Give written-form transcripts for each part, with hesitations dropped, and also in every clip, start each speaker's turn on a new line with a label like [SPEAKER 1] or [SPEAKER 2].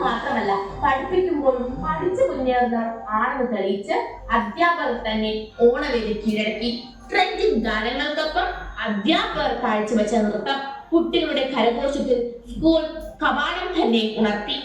[SPEAKER 1] മാത്രമല്ല പഠിപ്പിക്കുമ്പോഴും പഠിച്ചു മുന്നേറുന്നവർ ആണെന്ന് തെളിയിച്ച് അധ്യാപകർ തന്നെ ഓണവേദി കീഴടക്കി. ട്രെൻഡിംഗ് ഗാനങ്ങൾക്കൊപ്പം അധ്യാപകർ കാഴ്ചവെച്ച നൃത്തം കുട്ടികളുടെ കരഘോഷത്തിൽ സ്കൂൾ കവാടം തന്നെ ഉണർത്തി.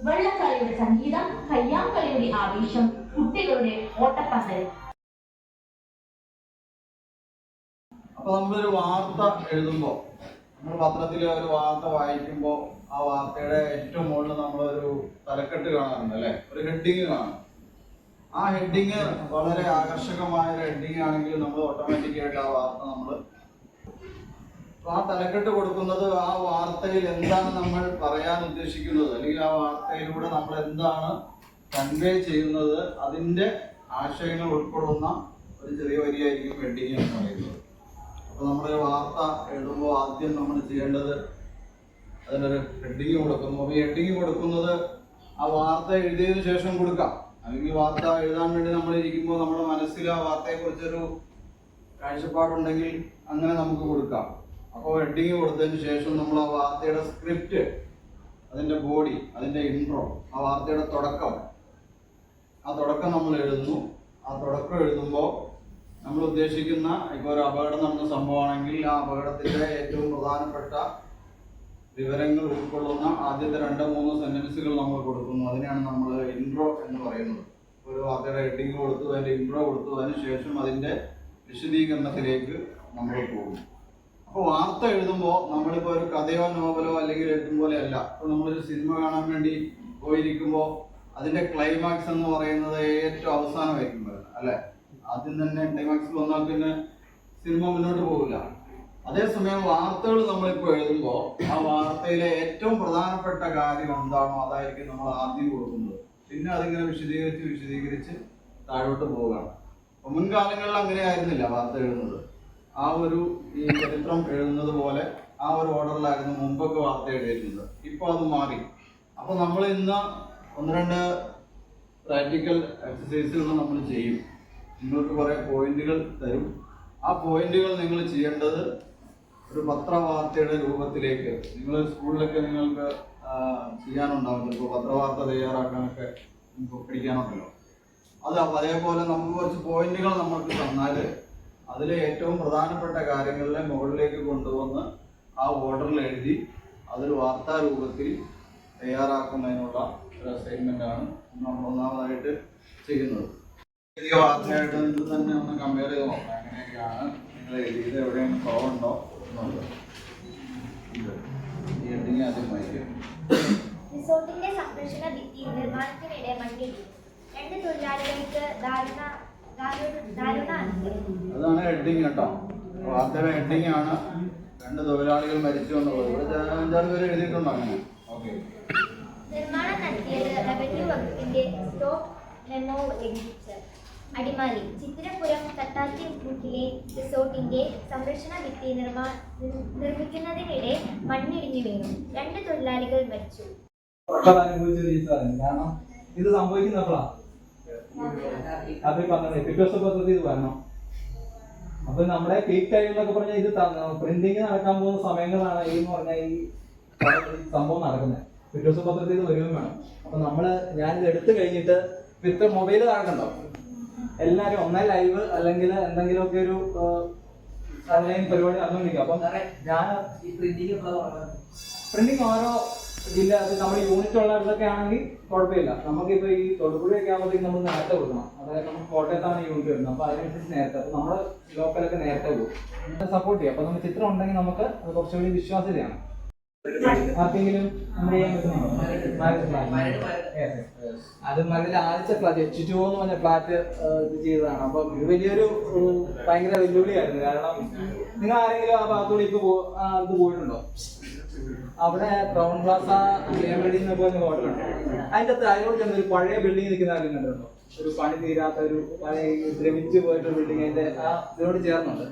[SPEAKER 1] വെള്ളക്കളിയുടെ സംഗീതം, കയ്യാങ്കളിയുടെ ആവേശം, കുട്ടികളുടെ ഓട്ടപ്പന്തൽ.
[SPEAKER 2] അപ്പൊ നമ്മളൊരു വാർത്ത എഴുതുമ്പോ, നമ്മൾ പത്രത്തിലെ ഒരു വാർത്ത വായിക്കുമ്പോ ആ വാർത്തയുടെ ഏറ്റവും മുകളിൽ നമ്മളൊരു തലക്കെട്ട് കാണാറുണ്ട് അല്ലെ, ഒരു ഹെഡിങ് കാണും. ആ ഹെഡിങ് വളരെ ആകർഷകമായ ഒരു ഹെഡിങ് ആണെങ്കിൽ നമ്മൾ ഓട്ടോമാറ്റിക്കായിട്ട് ആ വാർത്ത നമ്മൾ ആ തലക്കെട്ട് കൊടുക്കുന്നത് ആ വാർത്തയിൽ എന്താണ് നമ്മൾ പറയാൻ ഉദ്ദേശിക്കുന്നത്, അല്ലെങ്കിൽ ആ വാർത്തയിലൂടെ നമ്മൾ എന്താണ് കൺവേ ചെയ്യുന്നത്, അതിന്റെ ആശയങ്ങൾ ഉൾക്കൊള്ളുന്ന ഒരു ചെറിയ വരിയായിരിക്കും ഹെഡിങ് എന്ന് പറയുന്നത്. അപ്പോൾ നമ്മൾ വാർത്ത എഴുതുമ്പോൾ ആദ്യം നമ്മൾ ചെയ്യേണ്ടത് അതിനൊരു ഹെഡിങ് കൊടുക്കുന്നു. ഈ ഹെഡിങ് കൊടുക്കുന്നത് ആ വാർത്ത എഴുതിയതിനു ശേഷം കൊടുക്കാം, അല്ലെങ്കിൽ വാർത്ത എഴുതാൻ വേണ്ടി നമ്മൾ ഇരിക്കുമ്പോൾ നമ്മുടെ മനസ്സിൽ ആ വാർത്തയെക്കുറിച്ചൊരു കാഴ്ചപ്പാടുണ്ടെങ്കിൽ അങ്ങനെ നമുക്ക് കൊടുക്കാം. അപ്പോൾ ഹെഡിങ് കൊടുത്തതിന് ശേഷം നമ്മൾ ആ വാർത്തയുടെ സ്ക്രിപ്റ്റ്, അതിൻ്റെ ബോഡി, അതിൻ്റെ ഇൻട്രോ, ആ വാർത്തയുടെ തുടക്കം നമ്മൾ എഴുതുന്നു. ആ തുടക്കം എഴുതുമ്പോൾ നമ്മൾ ഉദ്ദേശിക്കുന്ന, ഇപ്പോൾ ഒരു അപകടം നടന്ന സംഭവമാണെങ്കിൽ ആ അപകടത്തിൻ്റെ ഏറ്റവും പ്രധാനപ്പെട്ട വിവരങ്ങൾ ഉൾക്കൊള്ളുന്ന ആദ്യത്തെ 2-3 സെന്റൻസുകൾ നമ്മൾ കൊടുക്കുന്നു. അതിനെയാണ് നമ്മൾ ഇൻട്രോ എന്ന് പറയുന്നത്. ഒരു വാർത്തയുടെ ഹെഡിങ് കൊടുത്തു, അതിൻ്റെ ഇൻട്രോ കൊടുത്തു, അതിന് ശേഷം അതിൻ്റെ വിശദീകരണത്തിലേക്ക് നമ്മൾ പോകും. അപ്പോൾ വാർത്ത എഴുതുമ്പോൾ നമ്മളിപ്പോൾ ഒരു കഥയോ നോവലോ അല്ലെങ്കിൽ എഴുതും പോലെ അല്ല. ഇപ്പോൾ നമ്മളൊരു സിനിമ കാണാൻ വേണ്ടി പോയിരിക്കുമ്പോൾ അതിൻ്റെ ക്ലൈമാക്സ് എന്ന് പറയുന്നത് ഏറ്റവും അവസാനമായിരിക്കും അല്ലേ. ആദ്യം തന്നെ ക്ലൈമാക്സ് വന്നാൽ പിന്നെ സിനിമ മുന്നോട്ട് പോകില്ല. അതേസമയം വാർത്തകൾ നമ്മളിപ്പോൾ എഴുതുമ്പോൾ ആ വാർത്തയിലെ ഏറ്റവും പ്രധാനപ്പെട്ട കാര്യം എന്താണോ അതായിരിക്കും നമ്മൾ ആദ്യം കൊടുക്കുന്നത്. പിന്നെ അതിങ്ങനെ വിശദീകരിച്ച് താഴോട്ട് പോവുകയാണ്. അപ്പോൾ മുൻകാലങ്ങളിൽ അങ്ങനെ ആയിരുന്നില്ല വാർത്ത എഴുതുന്നത്. ആ ഒരു ഈ ചരിത്രം എഴുതുന്നത് പോലെ ആ ഒരു ഓർഡറിലായിരുന്നു മുമ്പൊക്കെ വാർത്ത എഴുതിയിരുന്നത്. ഇപ്പോൾ അത് മാറി. അപ്പോൾ നമ്മൾ ഇന്ന് 1-2 പ്രാക്ടിക്കൽ എക്സസൈസുകൾ നമ്മൾ ചെയ്യും. നിങ്ങൾക്ക് കുറേ പോയിന്റുകൾ തരും. ആ പോയിന്റുകൾ നിങ്ങൾ ചെയ്യേണ്ടത് ഒരു പത്രവാർത്തയുടെ രൂപത്തിലേക്ക്, നിങ്ങൾ സ്കൂളിലൊക്കെ നിങ്ങൾക്ക് ചെയ്യാനുണ്ടാവും. ഇപ്പോൾ പത്രവാർത്ത തയ്യാറാക്കാനൊക്കെ നമുക്ക് പഠിക്കാനുണ്ടല്ലോ. അത് അതേപോലെ നമുക്ക് കുറച്ച് പോയിന്റുകൾ നമുക്ക് തന്നാൽ അതിലെ ഏറ്റവും പ്രധാനപ്പെട്ട കാര്യങ്ങളിലെ മുകളിലേക്ക് കൊണ്ടുവന്ന് ആ ഓർഡറിൽ എഴുതി അതൊരു വാർത്താ രൂപത്തിൽ തയ്യാറാക്കുന്നതിനുള്ള ഒരു അസൈൻമെൻ്റാണ് നമ്മൾ ഒന്നാമതായിട്ട് ചെയ്യുന്നത്. പുതിയ വാർത്തയായിട്ട് ഇത് തന്നെ ഒന്ന് കമ്പയർ ചെയ്ത് നോക്കാം. അങ്ങനെയൊക്കെയാണ് നിങ്ങൾ എഴുതിയത്, എവിടെയാണ് കുറവുണ്ടോ എന്നുള്ളത്. ഈ ഹെഡിങ് ആദ്യം വായിക്കും.
[SPEAKER 3] റിസോർട്ടിന്റെ സംരക്ഷണ ഭിത്തി നിർമ്മാണത്തിനിടെ മണ്ണിടിഞ്ഞു. 2 തൊഴിലാളികൾക്ക്
[SPEAKER 2] അതാണ് ഹെഡിങ് കേട്ടോ. വാർത്തയുടെ ഹെഡിങ് ആണ് 2 തൊഴിലാളികൾ മരിച്ചു എന്നുള്ളത്. ഇവിടെ 5-6 പേര് എഴുതിയിട്ടുണ്ടോ അങ്ങനെ? ഓക്കെ.
[SPEAKER 3] നിർമ്മാണം നടത്തിയത് റവന്യൂ വകുപ്പിന്റെ സ്റ്റോപ്പ് മെമ്മോ ലംഘിച്ച് അടിമാലി ചിത്തിരപുരം തട്ടാത്തിമുക്കിലെ റിസോർട്ടിന്റെ സംരക്ഷണ ഭിത്തി നിർമ്മിക്കുന്നതിനിടെ മണ്ണിടിഞ്ഞു വീണു. 2 തൊഴിലാളികൾ മരിച്ചു.
[SPEAKER 4] കാരണം ഇത് സംഭവിക്കുന്നപ്പോഴാണ് അത് പറഞ്ഞത് പിറ്റേ പദ്ധതി ഇത് വരണം. അപ്പൊ നമ്മുടെ പീക്ക് ടൈം എന്നൊക്കെ പറഞ്ഞാൽ ഇത് പ്രിന്റിങ് നടക്കാൻ പോകുന്ന സമയങ്ങളാണ് ഈ പറഞ്ഞാൽ ഈ സംഭവം നടക്കുന്നത്. പിറ്റേ പദ്ധതി ഇത് വരികയും വേണം. അപ്പൊ ഞാനിത് എടുത്തു കഴിഞ്ഞിട്ട് ഇത്ര മൊബൈല് കാണുന്നുണ്ടോ എല്ലാവരും, ഒന്നേ ലൈവ് അല്ലെങ്കിൽ എന്തെങ്കിലുമൊക്കെ ഒരു ഓൺലൈൻ പരിപാടി നടന്നുകൊണ്ടിരിക്കും. അപ്പം ഞാൻ ഈ പ്രിന്റിങ് ഓരോ ജില്ല, അത് നമ്മുടെ യൂണിറ്റ് ഉള്ളിടത്തൊക്കെ ആണെങ്കിൽ കുഴപ്പമില്ല. നമുക്കിപ്പോൾ ഈ തൊടുപുഴയൊക്കെ ആകുമ്പോഴത്തേക്ക് നമ്മൾ നേരത്തെ കൊടുക്കണം. അതായത് നമുക്ക് കോട്ടയത്താണ് യൂണിറ്റ് വരുന്നത്. അപ്പോൾ അതിനനുസരിച്ച് നേരത്തെ, അപ്പോൾ നമ്മുടെ ലോക്കലൊക്കെ നേരത്തെ പോകും, സപ്പോർട്ട് ചെയ്യും. അപ്പോൾ നമ്മൾ ചിത്രം ഉണ്ടെങ്കിൽ നമുക്ക് അത് കുറച്ചുകൂടി വിശ്വാസ്യതയാണ്. ആർക്കെങ്കിലും നമ്മൾ ചെയ്യാൻ പറ്റുന്നുണ്ടോ? അത് മണ്ണിൽ ആദ്യത്തെ ഫ്ലാറ്റ് H2O എന്ന് പറഞ്ഞ ഫ്ലാറ്റ് ഇത് ചെയ്തതാണ്. അപ്പം ഇത് വലിയൊരു ഭയങ്കര വെല്ലുവിളിയായിരുന്നു. കാരണം നിങ്ങൾ ആരെങ്കിലും ആ ഭാഗത്തോടെ ഇപ്പോൾ ഇത് പോയിട്ടുണ്ടോ? അവിടെ ക്രൗൺ പ്ലാസ ലേമഡി എന്ന് പറഞ്ഞ ഹോട്ടലുണ്ട്. അതിൻ്റെ അകത്ത് അതിനോട് ചെന്ന് ഒരു പഴയ ബിൽഡിംഗ് നിൽക്കുന്ന ആരും കണ്ടിട്ടുണ്ടോ? ഒരു പണി തീരാത്ത ഒരു പഴയ ദ്രവിച്ച് പോയിട്ടൊരു ബിൽഡിംഗ് അതിന്റെ ആ ഇതിനോട് ചേർന്നുണ്ട്.